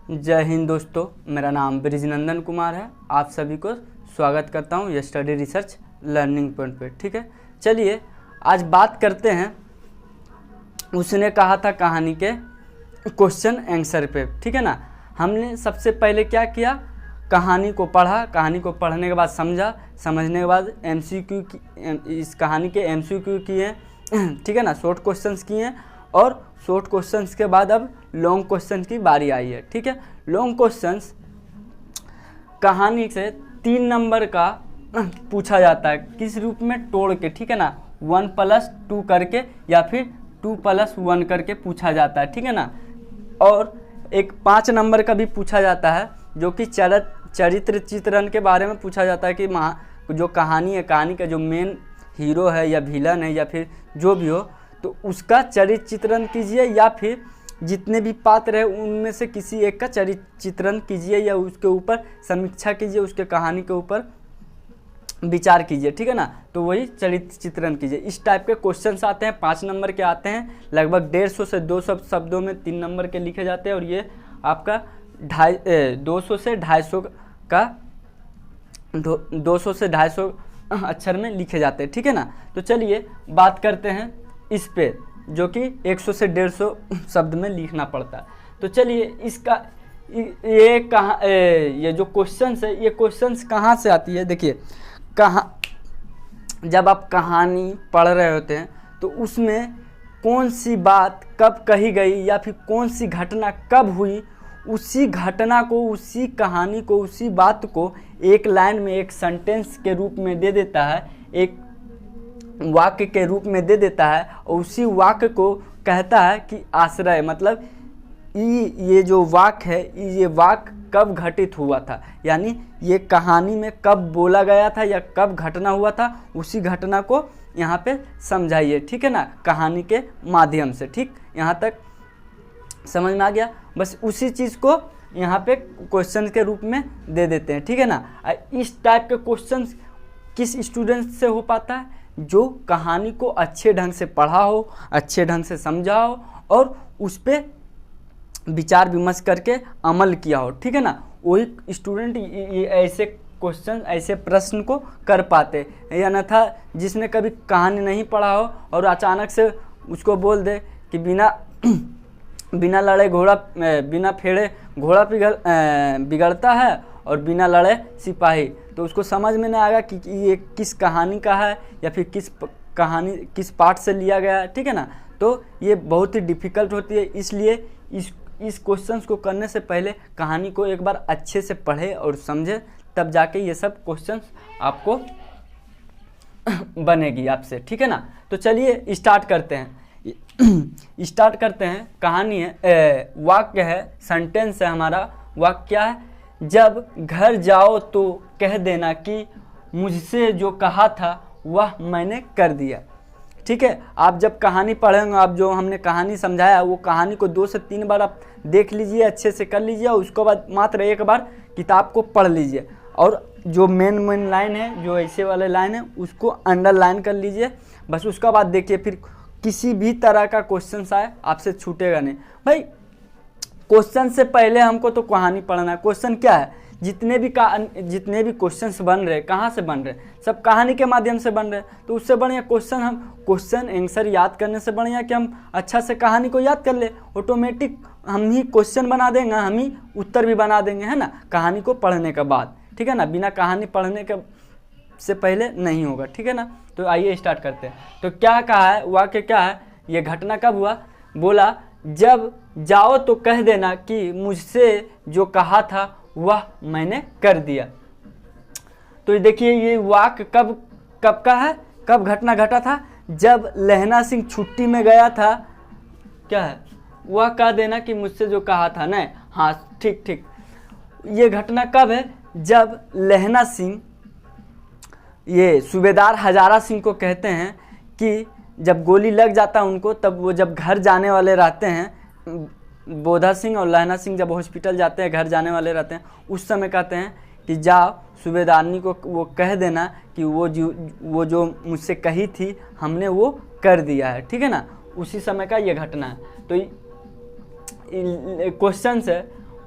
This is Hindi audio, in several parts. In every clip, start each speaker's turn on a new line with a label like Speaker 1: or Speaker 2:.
Speaker 1: जय हिंद दोस्तों, मेरा नाम ब्रिजनंदन कुमार है। आप सभी को स्वागत करता हूं स्टडी रिसर्च लर्निंग पॉइंट पे। ठीक है, चलिए आज बात करते हैं उसने कहा था कहानी के क्वेश्चन आंसर पे। ठीक है ना, हमने सबसे पहले क्या किया, कहानी को पढ़ा, कहानी को पढ़ने के बाद समझा, समझने के बाद एमसीक्यू इस कहानी के एमसीक्यू किए। ठीक है ना, शॉर्ट क्वेश्चंस किए और शॉर्ट क्वेश्चंस के बाद अब लॉन्ग क्वेश्चन की बारी आई है। ठीक है, लॉन्ग क्वेश्चंस कहानी से 3 नंबर का पूछा जाता है, किस रूप में, तोड़ के। ठीक है ना, 1+2 करके या फिर 2+1 करके पूछा जाता है। ठीक है ना, और एक 5 नंबर का भी पूछा जाता है जो कि चरित्र चित्रण के बारे में पूछा जाता है कि जो कहानी है, कहानी का जो मेन हीरो है या विलन है या फिर जो भी हो, तो उसका चरित्र चित्रण कीजिए या फिर जितने भी पात्र है उनमें से किसी एक का चरित्र चित्रण कीजिए या उसके ऊपर समीक्षा कीजिए, उसके कहानी के ऊपर विचार कीजिए। ठीक है ना, तो वही चरित्र चित्रण कीजिए। इस टाइप के क्वेश्चंस आते हैं, 5 नंबर के आते हैं, लगभग 150 से 200 शब्दों में 3 नंबर के लिखे जाते हैं और ये आपका 200 से 250 का 200 से 250 अक्षर में लिखे जाते हैं। ठीक है ना, तो चलिए बात करते हैं इस पे, जो कि 100 से 150 शब्द में लिखना पड़ता है। तो चलिए इसका ये जो क्वेश्चंस है, ये क्वेश्चंस कहाँ से आती है। देखिए, जब आप कहानी पढ़ रहे होते हैं तो उसमें कौन सी बात कब कही गई या फिर कौन सी घटना कब हुई, उसी घटना को, उसी कहानी को, उसी बात को एक लाइन में, एक सेंटेंस के रूप में दे देता है, एक वाक्य के रूप में दे देता है और उसी वाक्य को कहता है कि आश्रय, मतलब ये जो वाक्य है, ये वाक्य कब घटित हुआ था, यानी ये कहानी में कब बोला गया था या कब घटना हुआ था, उसी घटना को यहाँ पे समझाइए। ठीक है ना, कहानी के माध्यम से। ठीक, यहाँ तक समझ में आ गया। बस उसी चीज़ को यहाँ पे क्वेश्चन के रूप में दे देते हैं। ठीक है ना, इस टाइप के क्वेश्चन किस स्टूडेंट से हो पाता है, जो कहानी को अच्छे ढंग से पढ़ा हो, अच्छे ढंग से समझा हो और उस पर विचार विमर्श करके अमल किया हो। ठीक है ना, वही स्टूडेंट ऐसे क्वेश्चन, ऐसे प्रश्न को कर पाते, या न था जिसने कभी कहानी नहीं पढ़ा हो और अचानक से उसको बोल दे कि बिना लड़े घोड़ा, बिना फेरे घोड़ा बिगड़ता है और बिना लड़े सिपाही, तो उसको समझ में नहीं आएगा कि ये किस कहानी का है या फिर किस पार्ट से लिया गया है। ठीक है ना, तो ये बहुत ही डिफ़िकल्ट होती है। इसलिए इस क्वेश्चंस को करने से पहले कहानी को एक बार अच्छे से पढ़े और समझे, तब जाके ये सब क्वेश्चंस आपको बनेगी आपसे। ठीक है ना, तो चलिए स्टार्ट करते हैं। कहानी है, वाक्य है, सेंटेंस है हमारा। वाक्य क्या है, जब घर जाओ तो कह देना कि मुझसे जो कहा था वह मैंने कर दिया। ठीक है, आप जब कहानी पढ़ेंगे, आप जो हमने कहानी समझाया वो कहानी को 2 से 3 बार आप देख लीजिए, अच्छे से कर लीजिए और उसके बाद मात्र एक बार किताब को पढ़ लीजिए और जो मेन लाइन है, जो ऐसे वाले लाइन है, उसको अंडरलाइन कर लीजिए। बस उसका बाद देखिए, फिर किसी भी तरह का क्वेश्चन आए आपसे छूटेगा नहीं। भाई क्वेश्चन से पहले हमको तो कहानी पढ़ना है। क्वेश्चन क्या है, जितने भी क्वेश्चंस बन रहे, कहाँ से बन रहे, सब कहानी के माध्यम से बन रहे। तो उससे बढ़िया क्वेश्चन आंसर याद करने से बढ़िया कि हम अच्छा से कहानी को याद कर ले। ऑटोमेटिक हम ही क्वेश्चन बना देंगे, हम ही उत्तर भी बना देंगे, है ना, कहानी को पढ़ने के बाद। ठीक है ना, बिना कहानी पढ़ने के से पहले नहीं होगा। ठीक है ना, तो आइए स्टार्ट करते हैं। तो क्या कहा है, वाक्य क्या है, ये घटना कब हुआ, बोला जब जाओ तो कह देना कि मुझसे जो कहा था वह मैंने कर दिया। तो देखिए, ये वाक्य कब का है, कब घटना घटा था, जब लहना सिंह छुट्टी में गया था। क्या है, वह कह देना कि मुझसे जो कहा था। नहीं, हाँ, ठीक, ये घटना कब है, जब लहना सिंह, ये सूबेदार हजारा सिंह को कहते हैं कि जब गोली लग जाता है उनको, तब वो जब घर जाने वाले रहते हैं, बोधा सिंह और लहना सिंह जब हॉस्पिटल जाते हैं, घर जाने वाले रहते हैं, उस समय कहते हैं कि जाओ सूबेदारनी को वो कह देना कि वो जो मुझसे कही थी हमने वो कर दिया है। ठीक है ना, उसी समय का ये घटना है। तो क्वेश्चन है,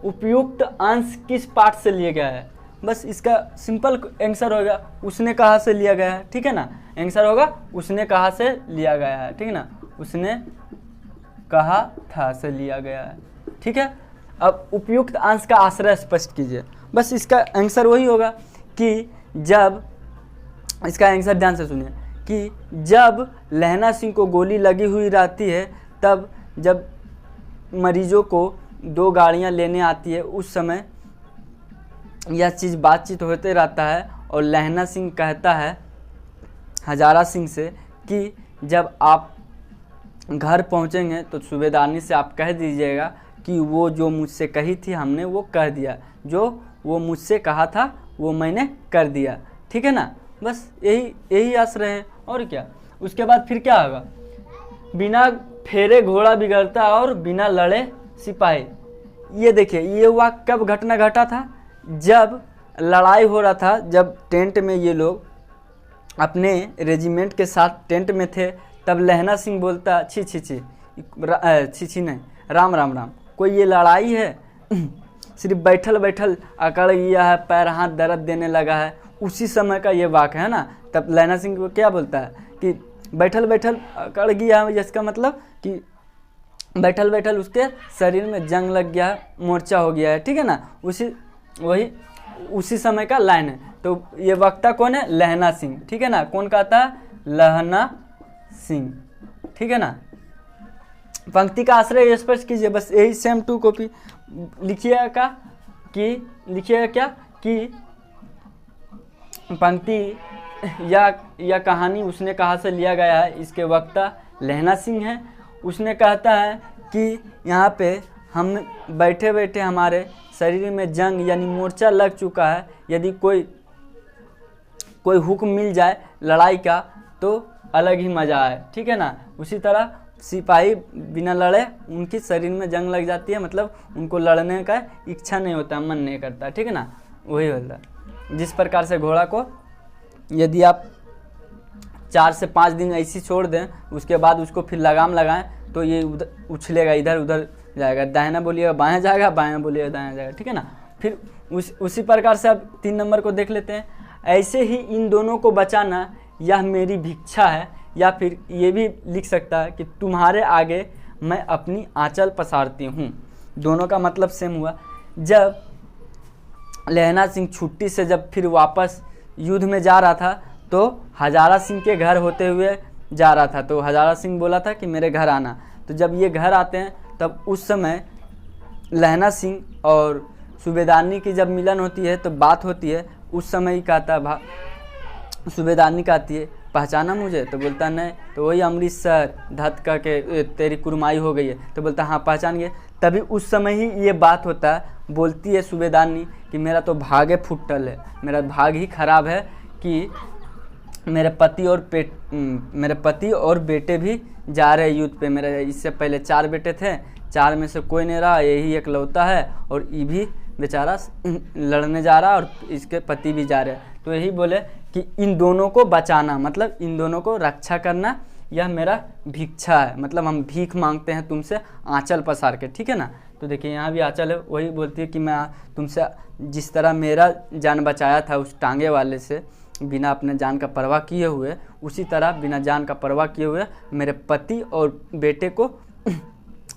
Speaker 1: उपयुक्त अंश किस पाठ से लिया गया है। बस इसका सिंपल आंसर होगा उसने कहा से लिया गया है, ठीक है ना। आंसर होगा उसने कहा से लिया गया है, ठीक है ना, उसने कहा था से लिया गया है, ठीक है। अब उपयुक्त अंश का आश्रय स्पष्ट कीजिए। बस इसका आंसर वही होगा कि जब, इसका आंसर ध्यान से सुनिए, कि जब लहना सिंह को गोली लगी हुई रहती है, तब जब मरीजों को 2 गाड़ियां लेने आती है, उस समय यह चीज़ बातचीत होते रहता है और लहना सिंह कहता है हजारा सिंह से कि जब आप घर पहुंचेंगे तो सूबेदारनी से आप कह दीजिएगा कि वो जो मुझसे कही थी हमने वो कह दिया, जो वो मुझसे कहा था वो मैंने कर दिया, ठीक है ना। बस यही आश्रय है और क्या। उसके बाद फिर क्या होगा, बिना फेरे घोड़ा बिगड़ता और बिना लड़े सिपाही। ये देखिए ये हुआ कब घटना घटा था, जब लड़ाई हो रहा था, जब टेंट में ये लोग अपने रेजिमेंट के साथ टेंट में थे, तब लहना सिंह बोलता छी छी छी छी नहीं, राम राम राम, कोई ये लड़ाई है, सिर्फ बैठल बैठल अकड़ गया है, पैर हाथ दर्द देने लगा है। उसी समय का ये वाक़ है ना। तब लहना सिंह को क्या बोलता है कि बैठल बैठल अकड़ गया है, जिसका मतलब कि बैठल बैठल उसके शरीर में जंग लग गया है, मोर्चा हो गया है, ठीक है ना। उसी समय का लाइन है। तो ये वक्ता कौन है, लहना सिंह, ठीक है ना। कौन कहता है, लहना सिंह, ठीक है ना। पंक्ति का आश्रय स्पष्ट कीजिए। बस यही सेम 2 कॉपी लिखिएगा क्या कि पंक्ति या कहानी उसने कहा से लिया गया है। इसके वक्ता लहना सिंह है। उसने कहता है कि यहाँ पे हम बैठे बैठे हमारे शरीर में जंग यानी मोर्चा लग चुका है, यदि कोई हुक्म मिल जाए लड़ाई का तो अलग ही मज़ा है, ठीक है ना। उसी तरह सिपाही बिना लड़े उनकी शरीर में जंग लग जाती है, मतलब उनको लड़ने का इच्छा नहीं होता, मन नहीं करता, ठीक है ना। वही होता है। जिस प्रकार से घोड़ा को यदि आप 4 से 5 दिन ऐसी छोड़ दें, उसके बाद उसको फिर लगाम लगाएं तो ये उछलेगा, इधर उधर जाएगा, दाहिना बोलिएगा बायां जाएगा, बायां बोलिएगा दायां जाएगा, ठीक है ना। फिर उसी प्रकार से अब 3 नंबर को देख लेते हैं। ऐसे ही इन दोनों को बचाना यह मेरी भिक्षा है, या फिर ये भी लिख सकता है कि तुम्हारे आगे मैं अपनी आंचल पसारती हूँ। दोनों का मतलब सेम हुआ। जब लहना सिंह छुट्टी से जब फिर वापस युद्ध में जा रहा था तो हजारा सिंह के घर होते हुए जा रहा था, तो हजारा सिंह बोला था कि मेरे घर आना। तो जब ये घर आते हैं तब उस समय लहना सिंह और सूबेदारनी की जब मिलन होती है तो बात होती है, उस समय ही कहता सूबेदारनी कहती है पहचाना मुझे, तो बोलता नहीं, तो वही अमृतसर धत का के तेरी कुरमाई हो गई है, तो बोलता हाँ पहचान गए। तभी उस समय ही ये बात होता है, बोलती है सूबेदारनी कि मेरा तो भागे फुटल है, मेरा भाग ही खराब है कि मेरे पति और बेटे भी जा रहे युद्ध पे। मेरे इससे पहले 4 बेटे थे, 4 में से कोई नहीं रहा, यही एकलौता है, और ये भी बेचारा लड़ने जा रहा और इसके पति भी जा रहे हैं। तो यही बोले कि इन दोनों को बचाना, मतलब इन दोनों को रक्षा करना, यह मेरा भिक्षा है, मतलब हम भीख मांगते हैं तुमसे आंचल पसार के, ठीक है ना। तो देखिए यहाँ भी आंचल है, वही बोलती है कि मैं तुमसे जिस तरह मेरा जान बचाया था उस टांगे वाले से बिना अपने जान का परवाह किए हुए, उसी तरह बिना जान का परवाह किए हुए मेरे पति और बेटे को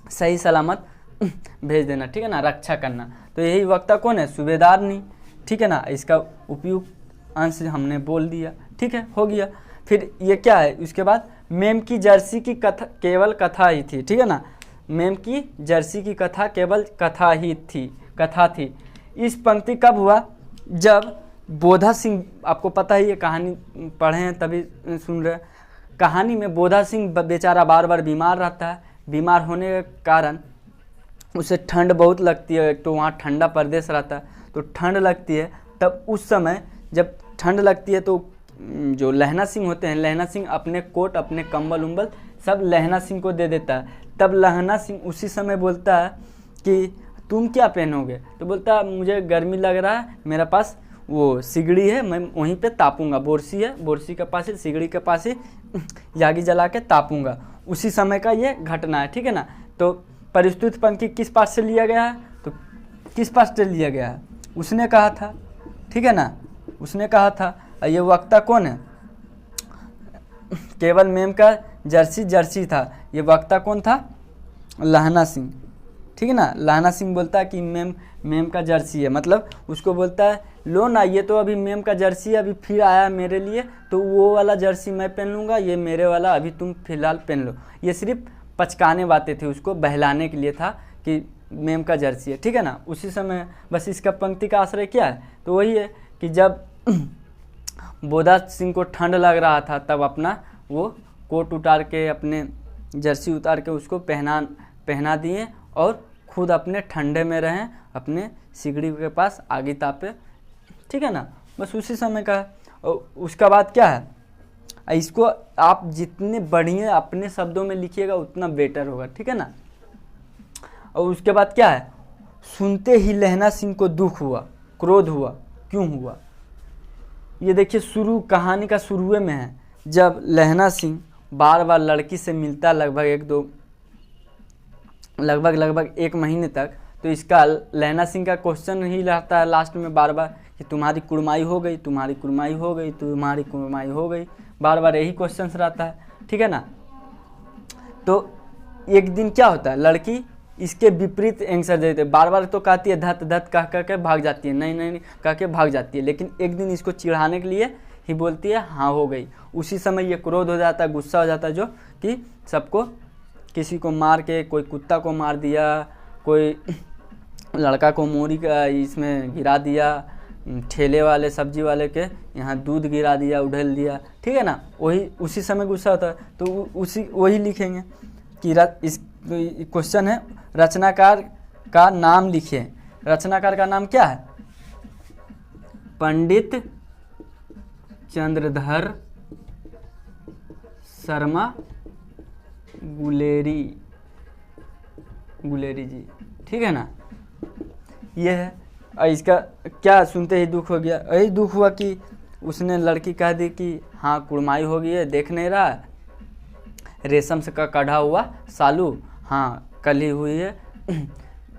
Speaker 1: सही सलामत भेज देना, ठीक है ना, रक्षा करना। तो यही वक्ता कौन है, सूबेदारनी, ठीक है ना। इसका उपयुक्त अंश हमने बोल दिया, ठीक है, हो गया। फिर ये क्या है, उसके बाद मेम की जर्सी की कथा केवल कथा ही थी, ठीक है ना। मेम की जर्सी की कथा केवल कथा थी। इस पंक्ति कब हुआ, जब बोधा सिंह, आपको पता ही है, कहानी पढ़े हैं तभी सुन रहे। कहानी में बोधा सिंह बेचारा बार बार बीमार रहता है। बीमार होने के कारण उसे ठंड बहुत लगती है, एक तो वहाँ ठंडा प्रदेश रहता है, तो ठंड लगती है। तब उस समय जब ठंड लगती है तो जो लहना सिंह होते हैं, लहना सिंह अपने कोट, अपने कंबल उम्बल सब लहना सिंह को दे देता है। तब लहना सिंह उसी समय बोलता है कि तुम क्या पहनोगे, तो बोलता है मुझे गर्मी लग रहा है, मेरे पास वो सिगड़ी है, मैं वहीं पे तापूंगा, बोरसी है, बोरसी के पास ही, सिगड़ी के पास ही यागी जला के तापूंगा। उसी समय का ये घटना है, ठीक है ना। तो परिस्तुत पंक्ति किस पाठ से लिया गया है, तो किस पास टेल दिया गया है? उसने कहा था, ठीक है ना, उसने कहा था। ये वक्ता कौन है? केवल मेम का जर्सी था। ये वक्ता कौन था? लहना सिंह, ठीक है ना। लहना सिंह बोलता है कि मेम का जर्सी है, मतलब उसको बोलता है लो ना, ये तो अभी मेम का जर्सी अभी फिर आया मेरे लिए, तो वो वाला जर्सी मैं पहन लूँगा, ये मेरे वाला अभी तुम फिलहाल पहन लो। ये सिर्फ पचकाने बातें थी, उसको बहलाने के लिए था कि मेम का जर्सी है, ठीक है ना। उसी समय बस इसका पंक्ति का आश्रय क्या है? तो वही है कि जब बोधा सिंह को ठंड लग रहा था तब अपना वो कोट उतार के, अपने जर्सी उतार के उसको पहना दिए और खुद अपने ठंडे में रहें, अपने सिगड़ी के पास आगी तापे, ठीक है ना। बस उसी समय का। और उसका बाद क्या है, इसको आप जितने बढ़िया अपने शब्दों में लिखिएगा उतना बेटर होगा, ठीक है ना। और उसके बाद क्या है, सुनते ही लहना सिंह को दुख हुआ, क्रोध हुआ। क्यों हुआ? ये देखिए शुरू, कहानी का शुरुए में है, जब लहना सिंह बार बार लड़की से मिलता लगभग 1 महीने तक, तो इसका लहना सिंह का क्वेश्चन ही रहता है लास्ट में बार बार कि तुम्हारी कुड़माई हो गई, तुम्हारी कुड़माई हो गई, तुम्हारी कुड़माई हो गई, बार बार यही क्वेश्चन रहता है, ठीक है ना। तो एक दिन क्या होता है, लड़की इसके विपरीत आंसर देते, बार बार तो कहती है धत धत कह के भाग जाती है, नहीं कह के भाग जाती है, लेकिन एक दिन इसको चिढ़ाने के लिए ही बोलती है हाँ हो गई। उसी समय ये क्रोध हो जाता है, गुस्सा हो जाता है, जो कि सबको, किसी को मार के, कोई कुत्ता को मार दिया, कोई लड़का को मोरी का इसमें गिरा दिया, ठेले वाले सब्जी वाले के यहाँ दूध गिरा दिया, उड़ेल दिया, ठीक है ना। वही उसी समय गुस्सा होता है, तो वही लिखेंगे कि इस क्वेश्चन है रचनाकार का नाम लिखिए। रचनाकार का नाम क्या है? पंडित चंद्रधर शर्मा गुलेरी जी, ठीक है ना। ये है। और इसका क्या सुनते ही दुख हो गया? यही दुख हुआ कि उसने लड़की कह दी कि हाँ कुड़माई हो गई है, देख नहीं रहा, रेशम से का कढ़ा हुआ सालू, हाँ कल ही हुई है।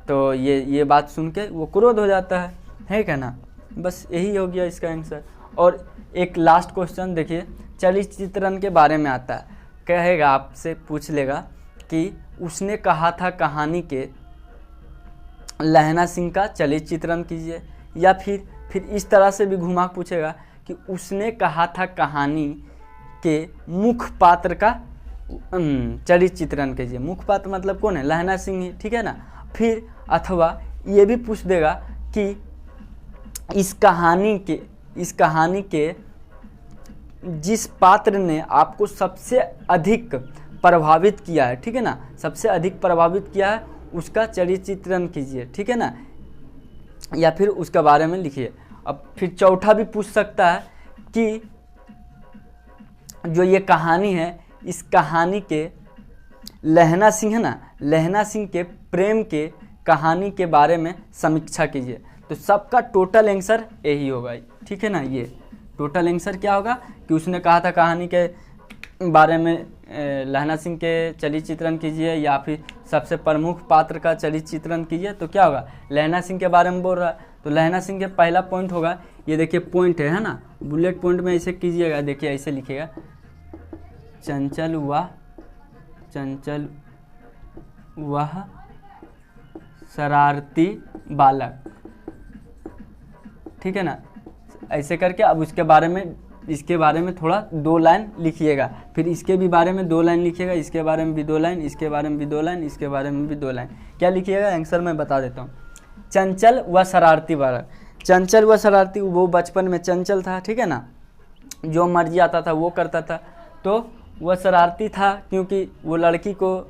Speaker 1: तो ये बात सुन के वो क्रोध हो जाता है क्या ना। बस यही हो गया इसका आंसर। और एक लास्ट क्वेश्चन देखिए, चलचित्रण के बारे में आता है, कहेगा आपसे पूछ लेगा कि उसने कहा था कहानी के लहना सिंह का चलचित्रण कीजिए, या फिर इस तरह से भी घुमा पूछेगा कि उसने कहा था कहानी के मुख्य पात्र का चलचित्रण कीजिए। मुख्य पात्र मतलब कौन है? लहना सिंह ही, ठीक है ना। फिर अथवा ये भी पूछ देगा कि इस कहानी के जिस पात्र ने आपको सबसे अधिक प्रभावित किया है, ठीक है ना, सबसे अधिक प्रभावित किया है, उसका चलचित्रण कीजिए, ठीक है ना, या फिर उसके बारे में लिखिए। अब फिर चौथा भी पूछ सकता है कि जो ये कहानी है, इस कहानी के लहना सिंह है ना, लहना सिंह के प्रेम के कहानी के बारे में समीक्षा कीजिए। तो सबका टोटल आंसर यही होगा, ठीक है ना। ये टोटल आंसर क्या होगा कि उसने कहा था कहानी के बारे में लहना सिंह के चलचित्रण कीजिए, या फिर सबसे प्रमुख पात्र का चलचित्रण कीजिए। तो क्या होगा, लहना सिंह के बारे में बोल रहा है, तो लहना सिंह के पहला पॉइंट होगा, ये देखिए पॉइंट है ना, बुलेट पॉइंट में ऐसे कीजिएगा, देखिए ऐसे लिखिएगा, चंचल वह शरारती बालक, ठीक है ना। ऐसे करके अब इसके बारे में थोड़ा 2 लाइन लिखिएगा, फिर इसके भी बारे में 2 लाइन लिखिएगा, इसके बारे में भी 2 लाइन, इसके बारे में भी 2 लाइन, इसके बारे में भी 2 लाइन। क्या लिखिएगा आंसर मैं बता देता हूँ। चंचल व शरारती बालक, चंचल व शरारती, वो बचपन में चंचल था, ठीक है ना, जो मर्जी आता था वो करता था। तो वह शरारती था क्योंकि वो लड़की को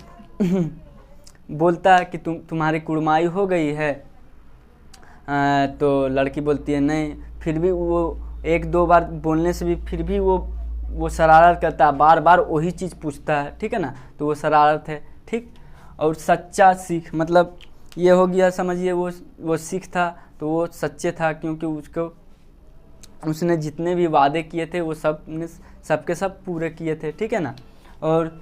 Speaker 1: बोलता है कि तुम्हारी कुड़माई हो गई है, तो लड़की बोलती है नहीं, फिर भी वो 1-2 बार बोलने से भी फिर भी वो शरारत करता है, बार बार वही चीज़ पूछता है, ठीक है ना, तो वो शरारत है, ठीक। और सच्चा सीख मतलब ये हो गया, समझिए वो सीख था, तो वो सच्चे था क्योंकि उसने जितने भी वादे किए थे वो सबके सब पूरे किए थे, ठीक है ना। और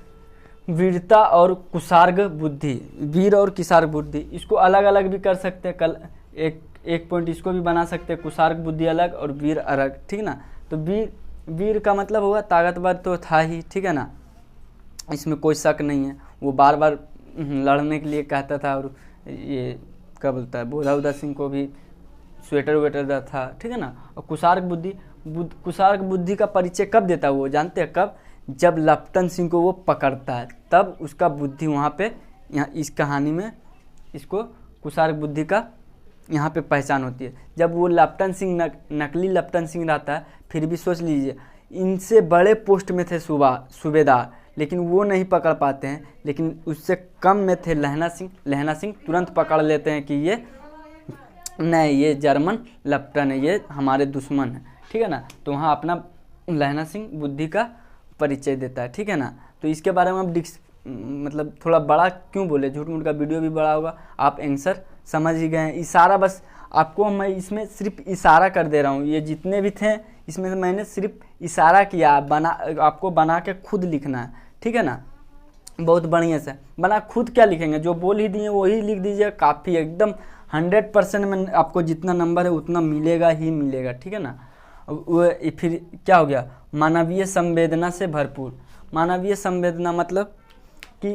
Speaker 1: वीरता और कुशार्ग बुद्धि, वीर और कुशार्ग बुद्धि, इसको अलग अलग भी कर सकते हैं, एक एक पॉइंट इसको भी बना सकते हैं, कुशार्क बुद्धि अलग और वीर अलग, ठीक है ना। तो वीर का मतलब हुआ ताकतवर तो था ही, ठीक है ना, इसमें कोई शक नहीं है। वो बार बार लड़ने के लिए कहता था, और ये क्या बोलता है, बोधा सिंह को भी स्वेटर वेटर था, ठीक है ना। और कुशार्क बुद्धि का परिचय कब देता है वो जानते हैं कब? जब लप्टन सिंह को वो पकड़ता है, तब उसका बुद्धि वहाँ पे, यहाँ इस कहानी में इसको कुशार्क बुद्धि का यहाँ पे पहचान होती है। जब वो लप्टन सिंह नकली लप्टन सिंह रहता है, फिर भी सोच लीजिए इनसे बड़े पोस्ट में थे सूबेदार, लेकिन वो नहीं पकड़ पाते हैं। लेकिन उससे कम में थे लहना सिंह तुरंत पकड़ लेते हैं कि ये नहीं, ये जर्मन लप्टन है, ये हमारे दुश्मन है, ठीक है ना। तो वहाँ अपना लहना सिंह बुद्धि का परिचय देता है, ठीक है ना। तो इसके बारे में अब मतलब थोड़ा बड़ा क्यों बोले, झूठ मूठ का वीडियो भी बड़ा होगा, आप आंसर समझ ही गए हैं। इशारा बस आपको मैं इसमें सिर्फ इशारा कर दे रहा हूँ, ये जितने भी थे इसमें मैंने सिर्फ इशारा किया, आपको बना के खुद लिखना है, ठीक है ना। बहुत बढ़िया से बना, खुद क्या लिखेंगे, जो बोल ही दिए वही लिख दीजिए, काफ़ी एकदम 100% में आपको जितना नंबर है उतना मिलेगा ही मिलेगा, ठीक है ना। वो फिर क्या हो गया, मानवीय संवेदना से भरपूर। मानवीय संवेदना मतलब कि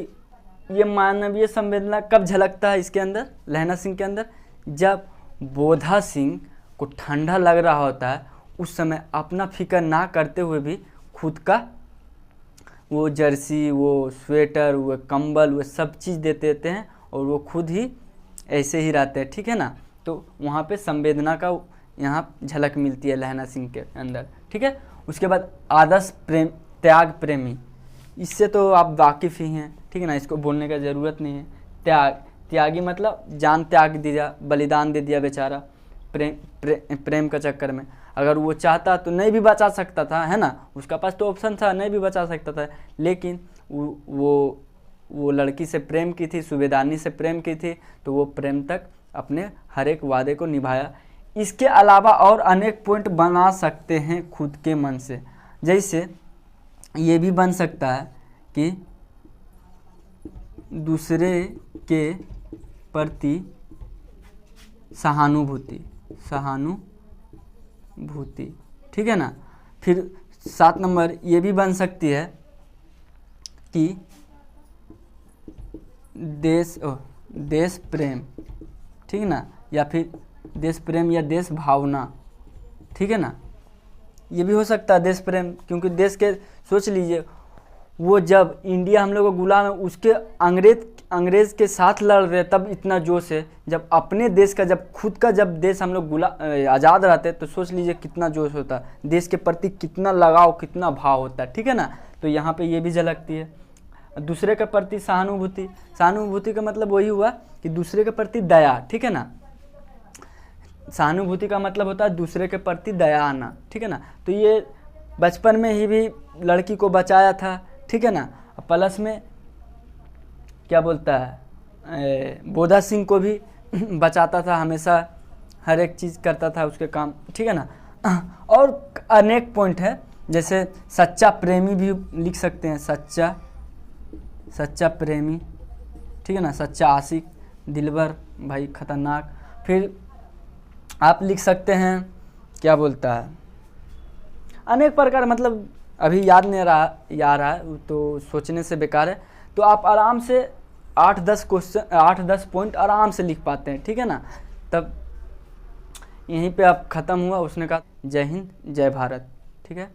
Speaker 1: ये मानवीय संवेदना कब झलकता है इसके अंदर, लहना सिंह के अंदर? जब बोधा सिंह को ठंडा लग रहा होता है, उस समय अपना फिक्र ना करते हुए भी खुद का वो जर्सी, वो स्वेटर, वो कंबल, वो सब चीज़ दे देते हैं, और वो खुद ही ऐसे ही रहते हैं, ठीक है ना। तो वहाँ पे संवेदना का यहाँ झलक मिलती है लहना सिंह के अंदर, ठीक है। उसके बाद आदर्श त्याग प्रेमी, इससे तो आप वाकिफ़ ही हैं, ठीक है ना, इसको बोलने का ज़रूरत नहीं है। त्यागी मतलब जान त्याग दिया, बलिदान दे दिया बेचारा प्रेम का चक्कर में। अगर वो चाहता तो नहीं भी बचा सकता था, है ना, उसका पास तो ऑप्शन था, नहीं भी बचा सकता था, लेकिन वो लड़की से प्रेम की थी, सूबेदारनी से प्रेम की थी, तो वो प्रेम तक अपने हर एक वादे को निभाया। इसके अलावा और अनेक पॉइंट बना सकते हैं खुद के मन से, जैसे ये भी बन सकता है कि दूसरे के प्रति सहानुभूति, ठीक है ना। फिर 7 नंबर ये भी बन सकती है कि देश प्रेम, ठीक है ना, या फिर देश प्रेम या देश भावना, ठीक है ना, ये भी हो सकता है देश प्रेम, क्योंकि देश के सोच लीजिए, वो जब इंडिया हम लोग को गुलाम है, उसके अंग्रेज के साथ लड़ रहे तब इतना जोश है। जब अपने देश का, जब खुद का जब देश हम लोग आज़ाद रहते तो सोच लीजिए कितना जोश होता है, देश के प्रति कितना लगाव, कितना भाव होता है, ठीक है ना। तो यहाँ पे ये भी झलकती है। दूसरे के प्रति सहानुभूति का मतलब वही हुआ कि दूसरे के प्रति दया, ठीक है ना। सहानुभूति का मतलब होता है दूसरे के प्रति दया आना, ठीक है ना। तो ये बचपन में ही भी लड़की को बचाया था, ठीक है ना। प्लस में क्या बोलता है, बोधा सिंह को भी बचाता था, हमेशा हर एक चीज़ करता था उसके काम, ठीक है ना। और अनेक पॉइंट है, जैसे सच्चा प्रेमी भी लिख सकते हैं, सच्चा प्रेमी, ठीक है ना, सच्चा आशिक, दिलबर भाई खतरनाक। फिर आप लिख सकते हैं क्या बोलता है, अनेक प्रकार, मतलब अभी याद नहीं आ रहा है तो सोचने से बेकार है। तो आप आराम से 8-10 पॉइंट आराम से लिख पाते हैं, ठीक है ना। तब यहीं पे आप ख़त्म हुआ, उसने कहा जय हिंद जय भारत, ठीक है।